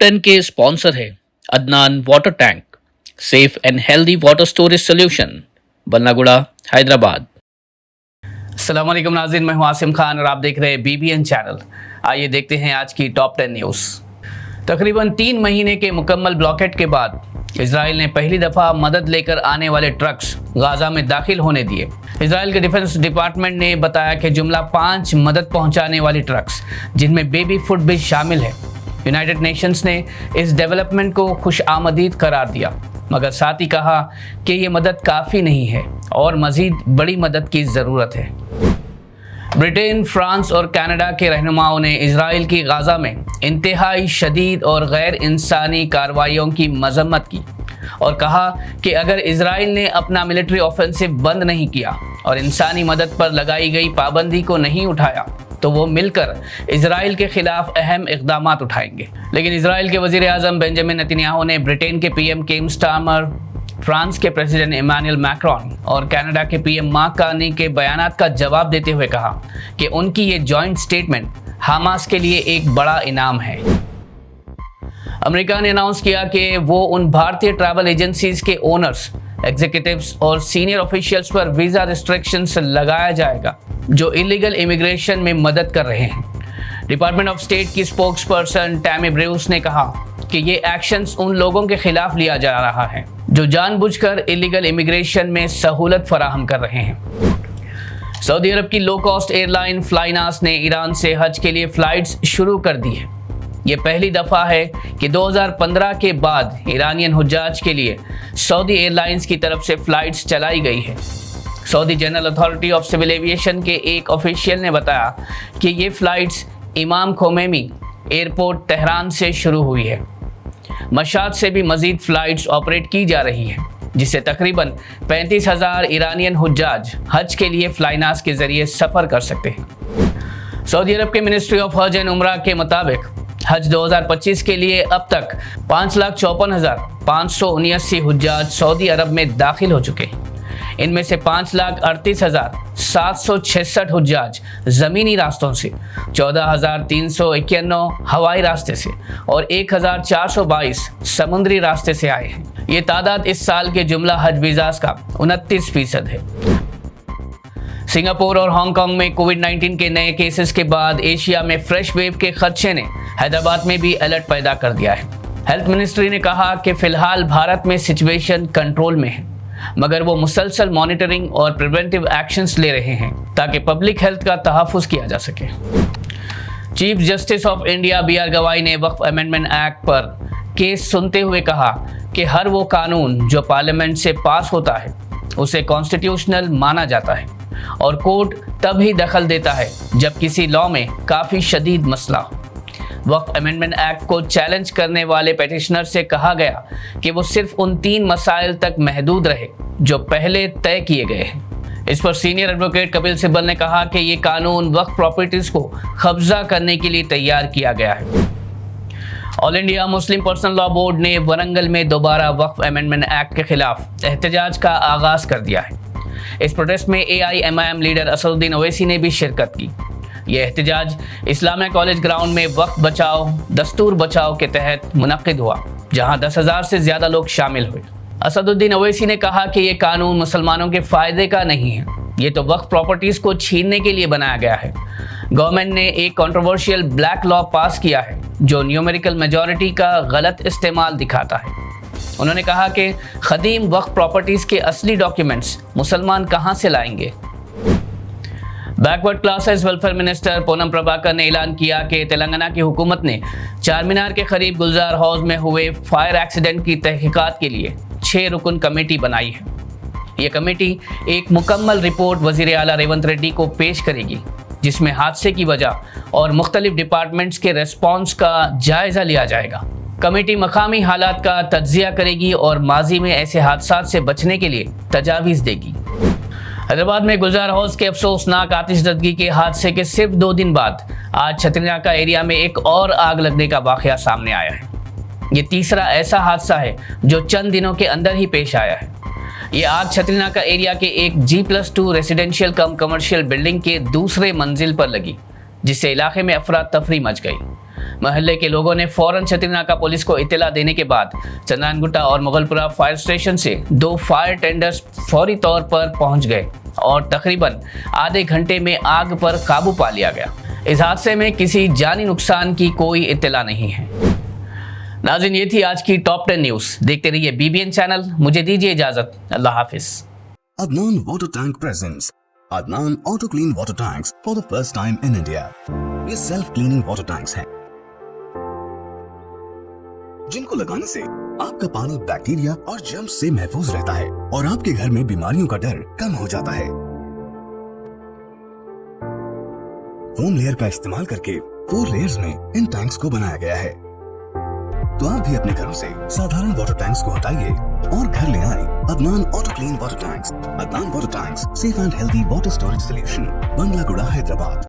Top 10 के sponsor है Adnan water tank, safe and healthy water storage solution, Ballaguda, Hyderabad. अस्सलाम वालेकुम नाज़रीन, मैं हूं आसिम खान और आप देख रहे हैं BBN चैनल। आइए देखते हैं आज की टॉप 10 न्यूज़। तकरीबन 3 महीने के मुकम्मल ब्लॉकेट के बाद इजराइल ने पहली दफ़ा मदद लेकर आने वाले ट्रक्स गाज़ा में दाखिल होने दिए। इजराइल के डिफेंस डिपार्टमेंट ने बताया कि जुमला 5 मदद पहुंचाने वाली ट्रक्स, जिनमें बेबी फूड भी शामिल है। यूनाइटेड नेशंस ने इस डेवलपमेंट को खुशआमदीद करार दिया, मगर साथ ही कहा कि ये मदद काफ़ी नहीं है और मज़ीद बड़ी मदद की ज़रूरत है। ब्रिटेन, फ्रांस और कनाडा के रहनुमाओं ने इजराइल की गाज़ा में इंतहाई शदीद और गैर इंसानी कार्रवाइयों की मजम्मत की और कहा कि अगर इजराइल ने अपना मिलिट्री ऑफेंसिव बंद नहीं किया और इंसानी मदद पर लगाई गई पाबंदी को नहीं उठाया तो वो मिलकर इजराइल के खिलाफ अहम इक़दाम उठाएंगे। लेकिन इजराइल के वज़ीर आज़म बेंजामिन नेतन्याहू ने ब्रिटेन के PM कीर स्टारमर, फ्रांस के प्रेसिडेंट इमानुएल मैक्रोन और कनाडा के PM मार्क कार्नी के बयानात का जवाब देते हुए कहा कि उनकी ये जॉइंट स्टेटमेंट हमास के लिए एक बड़ा इनाम है। अमेरिका ने अनाउंस किया कि वो उन भारतीय ट्रैवल एजेंसीज के ओनर्स, एग्जीक्यूटिव्स और सीनियर ऑफिशियल्स पर वीज़ा रिस्ट्रिक्शंस लगाया जाएगा जो इलीगल इमिग्रेशन में मदद कर रहे हैं। डिपार्टमेंट ऑफ स्टेट की स्पोक्स पर्सन टैमी ब्रूस ने कहा कि ये एक्शंस उन लोगों के खिलाफ लिया जा रहा है जो जानबूझकर इलीगल इमिग्रेशन में सहूलत फराहम कर रहे हैं। सऊदी अरब की लो कॉस्ट एयरलाइन फ्लाइनास ने ईरान से हज के लिए फ़्लाइट्स शुरू कर दी है। ये पहली दफ़ा है कि 2015 के बाद ईरानियन हुज्जाज के लिए सऊदी एयरलाइंस की तरफ से फ़्लाइट्स चलाई गई है। Saudi General Authority of Civil Aviation के एक ऑफिशियल ने बताया कि ये फ़्लाइट्स इमाम खोमेनी एयरपोर्ट तेहरान से शुरू हुई है। मशाद से भी मज़ीद फ़्लाइट्स ऑपरेट की जा रही हैं, जिससे तकरीबन 35,000 ईरानियन हुज्जाज हज के लिए फ्लाइनास के ज़रिए सफ़र कर सकते हैं। सऊदी अरब के मिनिस्ट्री ऑफ हज एंड उमरा के मुताबिक हज 2025 के लिए अब तक 5,54,579 हुज्जाज सऊदी अरब में दाखिल हो चुके हैं। इनमें से 5,38,766 हुज्जाज ज़मीनी रास्तों से, 14,391 हवाई रास्ते से और 1,422 समुद्री रास्ते से आए हैं। ये तादाद इस साल के जुमला हज वीज़ास का 29% है। सिंगापुर और हांगकांग में कोविड-19 के नए केसेस के बाद एशिया में फ्रेश वेव के खदशे ने हैदराबाद में भी अलर्ट पैदा कर दिया है। हेल्थ मिनिस्ट्री ने कहा कि फ़िलहाल भारत में सिचुएशन कंट्रोल में है, मगर वो मुसलसल मॉनिटरिंग और प्रिवेंटिव एक्शंस ले रहे हैं ताकि पब्लिक हेल्थ का तहफ़्फ़ुज़ किया जा सके। Chief justice of India BR गवाई ने वक्फ अमेंडमेंट एक्ट पर केस सुनते हुए कहा कि हर वो कानून जो पार्लियामेंट से पास होता है उसे कॉन्स्टिट्यूशनल माना जाता है और कोर्ट तभी दखल देता है जब किसी लॉ में काफ़ी शदीद मसला हो। वक्फ अमेंडमेंट एक्ट को चैलेंज करने वाले पेटिशनर से कहा गया कि वो सिर्फ उन 3 मसाइल तक महदूद रहे जो पहले तय किए गए हैं। इस पर सीनियर एडवोकेट कपिल सिब्बल ने कहा कि ये कानून वक्फ प्रॉपर्टीज़ को कब्जा करने के लिए तैयार किया गया है। All India Muslim personal law board ने वरंगल में दोबारा वक्फ अमेंडमेंट एक्ट के खिलाफ एहतजाज का आगाज़ कर दिया है। इस प्रोटेस्ट में AIMIM लीडर असदुद्दीन ओवैसी ने भी शिरकत की। यह एहतजाज इस्लामिया कॉलेज ग्राउंड में वक्फ बचाओ दस्तूर बचाओ के तहत मुनक्किद हुआ, जहां 10,000 से ज़्यादा लोग शामिल हुए। असदुद्दीन ओवैसी ने कहा कि ये कानून मुसलमानों के फ़ायदे का नहीं है, ये तो वक्फ प्रॉपर्टीज़ को छीनने के लिए बनाया गया है। गवर्नमेंट ने एक कंट्रोवर्शियल ब्लैक लॉ पास किया है जो न्यूमेरिकल मेजॉरिटी का गलत इस्तेमाल दिखाता है। उन्होंने कहा कि ख़दीम वक्फ प्रॉपर्टीज़ के असली डॉक्यूमेंट्स मुसलमान कहाँ से लाएंगे। Backward classes welfare minister Poonam Prabhakar ने ऐलान किया कि तेलंगाना की हुकूमत ने चार मीनार के करीब गुलजार हाउस में हुए फायर एक्सीडेंट की तहकीकात के लिए 6 रुकन कमेटी बनाई है। ये कमेटी एक मुकम्मल रिपोर्ट वज़ीर आला रेवंत रेड्डी को पेश करेगी, जिसमें हादसे की वजह और मुख्तलिफ डिपार्टमेंट्स के रेस्पॉन्स का जायज़ा लिया जाएगा। कमेटी मकामी हालात का तज्ज़िया करेगी और माजी में ऐसे हादसात से बचने के लिए तजावीज़ देगी। हैदराबाद में गुलजार हाउस के अफसोसनाक आतिशदगी के हादसे के सिर्फ 2 दिन बाद आज छतरनाका एरिया में एक और आग लगने का वाक़या सामने आया है। ये तीसरा ऐसा हादसा है जो चंद दिनों के अंदर ही पेश आया है। ये आग छतरनाका एरिया के एक G+2 रेसिडेंशियल कम कमर्शियल बिल्डिंग के दूसरे मंजिल पर लगी, जिससे इलाके में अफरा तफरी मच गई। महल्ले के लोगों ने फौरन छतरीनाका पुलिस को इत्तला देने के बाद चंद्रायनगुट्टा और मुगलपुरा फायर स्टेशन से 2 फायर टेंडर्स फौरी तौर पर पहुंच गए और तकरीबन आधे घंटे में आग पर काबू पा लिया गया। इस हादसे में किसी जानी नुकसान की कोई इत्तला नहीं है। नाज़रीन, ये थी आज की टॉप 10 न्यूज। देखते रहिए BBN चैनल। मुझे दीजिए इजाजत। अल्लाह हाफिज। Adnan Water Tank presents Adnan Auto Clean Water Tanks for the first time in India. ये सेल्फ क्लीनिंग वाटर टैंक्स हैं जिनको लगाने से आपका पानी बैक्टीरिया और जर्म्स से महफूज रहता है और आपके घर में बीमारियों का डर कम हो जाता है। फोम लेयर का इस्तेमाल करके 4 लेयर्स में इन टैंक्स को बनाया गया है। तो आप भी अपने घरों से साधारण वाटर टैंक्स को हटाइए और घर ले आए Adnan auto clean water tanks. Adnan water tanks, safe and healthy water storage solution, Banglaguda, Hyderabad.